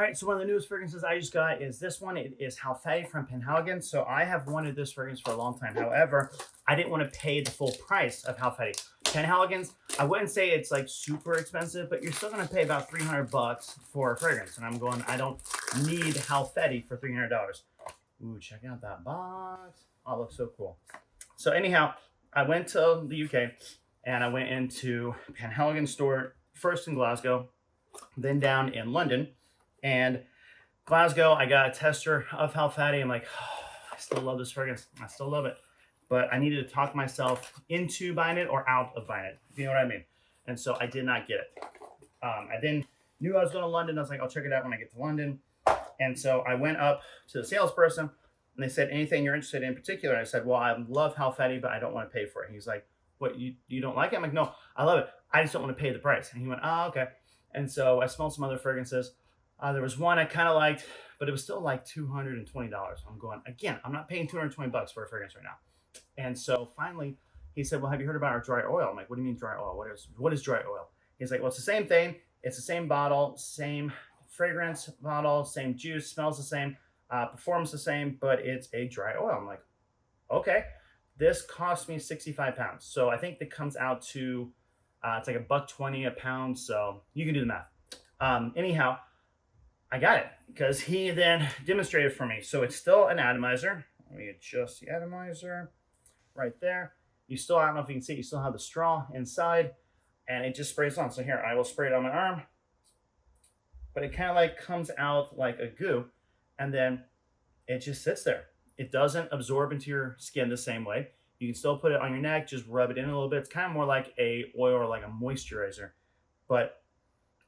All right, so one of the newest fragrances I just got is this one. It is Halfeti from Penhaligon. So I have wanted this fragrance for a long time. However, I didn't want to pay the full price of Halfeti. Penhaligon's, I wouldn't say it's like super expensive, but you're still going to pay about 300 bucks for a fragrance. And I'm going, I don't need Halfeti for $300. Ooh, check out that box. Oh, it looks so cool. So anyhow, I went to the UK and I went into Penhaligon store, first in Glasgow, then down in London. And Glasgow, I got a tester of Halfeti. I'm like, oh, I still love this fragrance. I still love it. But I needed to talk myself into buying it or out of buying it, if you know what I mean. And so I did not get it. I then knew I was going to London. I was like, I'll check it out when I get to London. And so I went up to the salesperson and they said, anything you're interested in particular? And I said, well, I love Halfeti, but I don't want to pay for it. He's like, what, you don't like it? I'm like, no, I love it. I just don't want to pay the price. And he went, oh, okay. And so I smelled some other fragrances. There was one I kind of liked, but it was still like $220. I'm going, again, I'm not paying 220 bucks for a fragrance right now. And so finally he said, well, have you heard about our dry oil? I'm like, what do you mean dry oil? What is dry oil? He's like, well, it's the same thing. It's the same bottle, same fragrance bottle, same juice, smells the same, performs the same, but it's a dry oil. I'm like, okay. This cost me 65 pounds. So I think that comes out to, it's like $1.20 a pound. So you can do the math. Anyhow, I got it because he then demonstrated for me. So it's still an atomizer. Let me adjust the atomizer right there. You still, I don't know if you can see, you still have the straw inside and it just sprays on. So here, I will spray it on my arm, but it kind of like comes out like a goo and then it just sits there. It doesn't absorb into your skin the same way. You can still put it on your neck, just rub it in a little bit. It's kind of more like a oil or like a moisturizer, but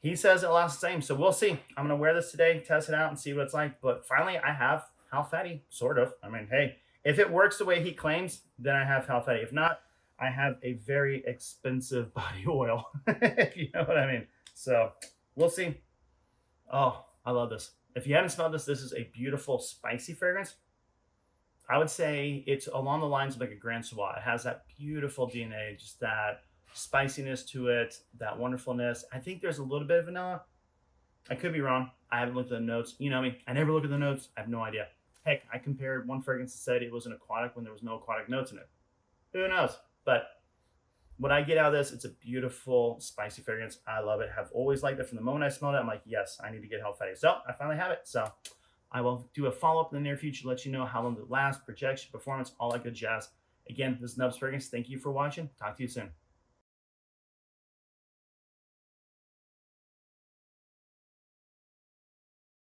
he says it lasts the same, so we'll see. I'm gonna wear this today, test it out, and see what it's like. But finally, I have Halfeti, sort of. I mean, hey, if it works the way he claims, then I have Halfeti. If not, I have a very expensive body oil, if you know what I mean. So we'll see. Oh, I love this. If you haven't smelled this, this is a beautiful, spicy fragrance. I would say it's along the lines of like a Grand Soir. It has that beautiful DNA, just that spiciness to it, that wonderfulness. I think there's a little bit of vanilla. I could be wrong. I haven't looked at the notes. You know me. I never look at the notes. I have no idea. Heck, I compared one fragrance that said it was an aquatic when there was no aquatic notes in it. Who knows? But what I get out of this, it's a beautiful, spicy fragrance. I love it. Have always liked it from the moment I smelled it. I'm like, yes, I need to get Halfeti. So I finally have it. So I will do a follow-up in the near future, let you know how long it lasts, projection, performance, all that good jazz. Again, this is Nubs Fragrance. Thank you for watching. Talk to you soon.